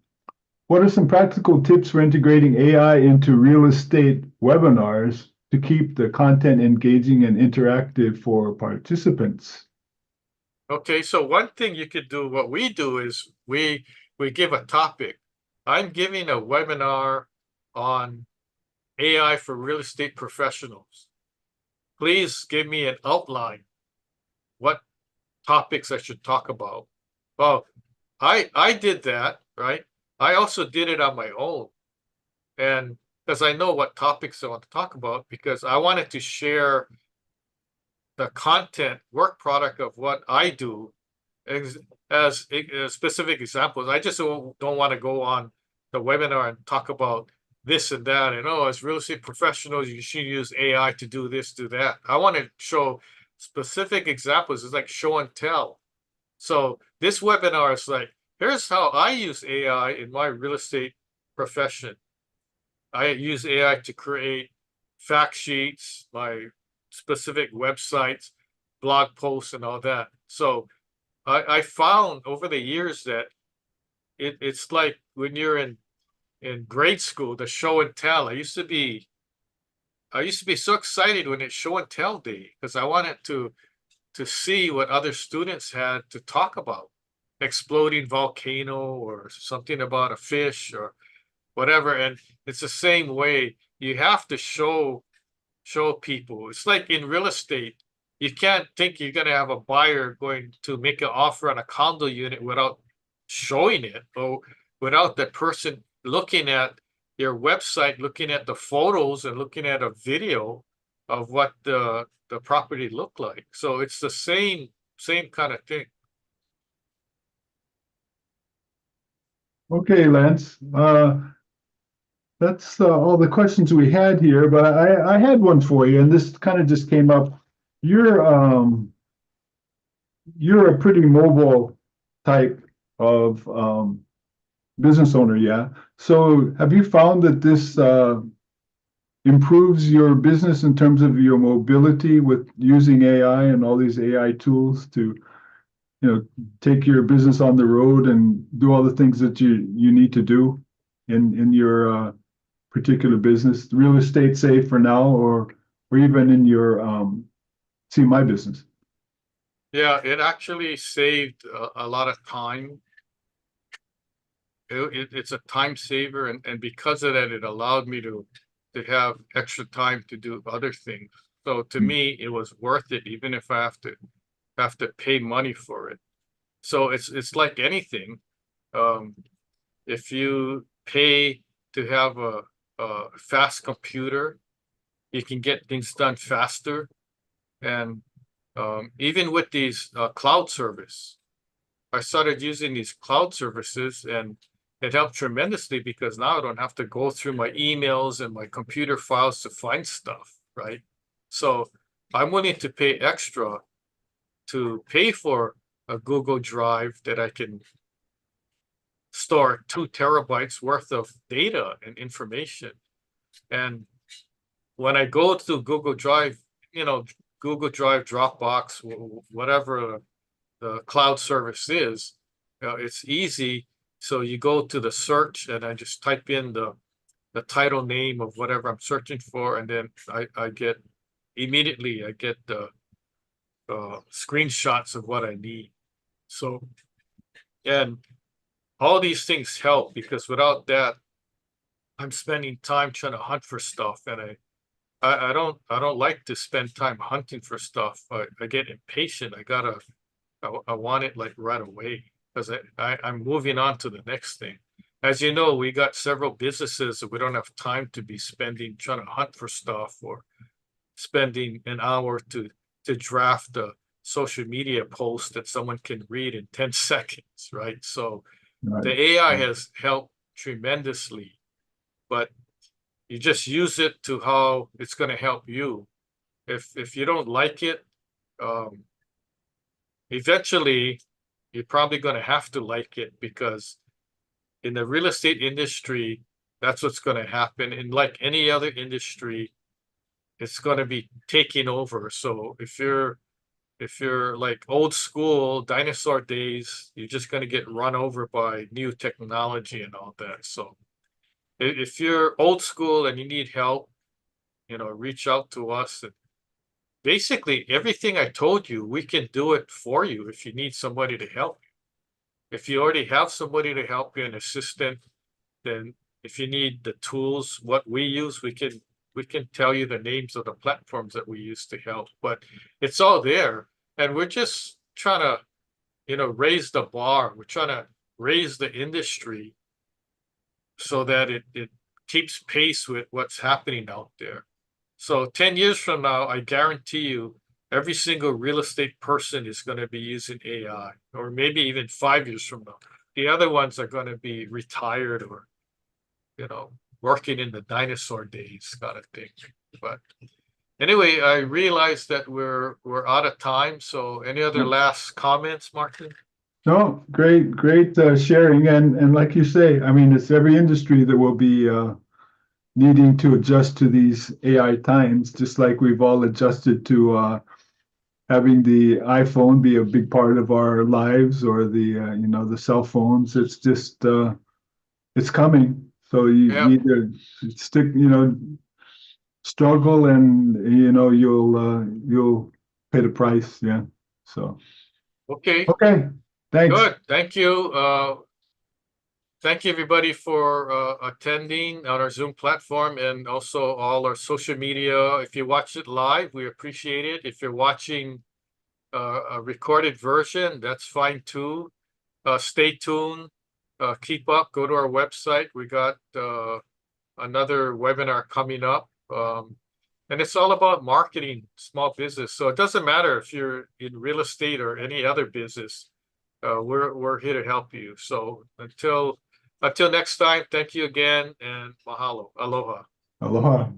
what are some practical tips for integrating AI into real estate webinars to keep the content engaging and interactive for participants? Okay, so one thing you could do, what we do is we give a topic. I'm giving a webinar on AI for real estate professionals. Please give me an outline. What topics I should talk about? Well, I did that, right? I also did it on my own. And because I know what topics I want to talk about, because I wanted to share the content work product of what I do as specific examples. I just don't want to go on the webinar and talk about this and that, and as real estate professionals, you should use AI to do this, do that. I want to show specific examples. It's like show and tell. So this webinar is like, here's how I use AI in my real estate profession. I use AI to create fact sheets, my specific websites, blog posts, and all that. So I found over the years that it's like when you're in grade school, the show and tell. I used to be so excited when it's show and tell day because I wanted to see what other students had to talk about. Exploding volcano or something about a fish or whatever. And it's the same way. You have to show people. It's like in real estate. You can't think you're going to have a buyer going to make an offer on a condo unit without showing it, or without the person looking at your website, looking at the photos and looking at a video of what the property looked like. So it's the same kind of thing. Okay, Lance. that's all the questions we had here, but I had one for you, and this kind of just came up. You're you're a pretty mobile type of business owner, yeah. So have you found that this improves your business in terms of your mobility with using AI and all these AI tools to, take your business on the road and do all the things that you need to do in your particular business, real estate, say for now, or even in your see my business. Yeah, it actually saved a lot of time. It's a time saver, and because of that, it allowed me to have extra time to do other things. So to me, it was worth it, even if I have to pay money for it. So it's like anything. Um, if you pay to have a fast computer, you can get things done faster. And even with these cloud service, I started using these cloud services, and it helped tremendously because now I don't have to go through my emails and my computer files to find stuff, right? So I'm willing to pay extra to pay for a Google Drive that I can store 2 terabytes worth of data and information. And when I go to Google Drive, Google Drive, Dropbox, whatever the cloud service is, it's easy. So you go to the search and I just type in the title name of whatever I'm searching for, and then I get immediately I get the screenshots of what I need. So, and all these things help because without that, I'm spending time trying to hunt for stuff, and I don't like to spend time hunting for stuff. I get impatient. I want it like right away because I'm moving on to the next thing. As you know, we got several businesses that we don't have time to be spending trying to hunt for stuff or spending an hour to draft a social media post that someone can read in 10 seconds, right? So Right. the AI has helped tremendously, but you just use it to how it's going to help you. If you don't like it, um, eventually you're probably going to have to like it because in the real estate industry, that's what's going to happen. In like any other industry, it's going to be taking over. So if you're like old school dinosaur days, you're just going to get run over by new technology and all that. So if you're old school and you need help, reach out to us. And basically, everything I told you, we can do it for you if you need somebody to help you. If you already have somebody to help you, an assistant, then if you need the tools, what we use, we can tell you the names of the platforms that we use to help. But it's all there, and we're just trying to, raise the bar. We're trying to raise the industry so that it keeps pace with what's happening out there. So 10 years from now, I guarantee you, every single real estate person is going to be using AI, or maybe even 5 years from now. The other ones are going to be retired or, working in the dinosaur days kind of thing. But anyway, I realize that we're out of time. So any other last comments, Martin? No, great sharing, and like you say, I mean, it's every industry that will be needing to adjust to these AI times, just like we've all adjusted to having the iPhone be a big part of our lives, or the cell phones. It's just it's coming. So you Yeah. either stick, struggle, and you'll pay the price. Yeah. So Okay. okay, thanks. Good. Thank you. Thank you everybody for attending on our Zoom platform and also all our social media. If you watch it live, we appreciate it. If you're watching a recorded version, that's fine too. Stay tuned. Keep up. Go to our website. We got another webinar coming up. And it's all about marketing small business. So it doesn't matter if you're in real estate or any other business. We're here to help you. So until Until next time, thank you again and mahalo. Aloha. Aloha.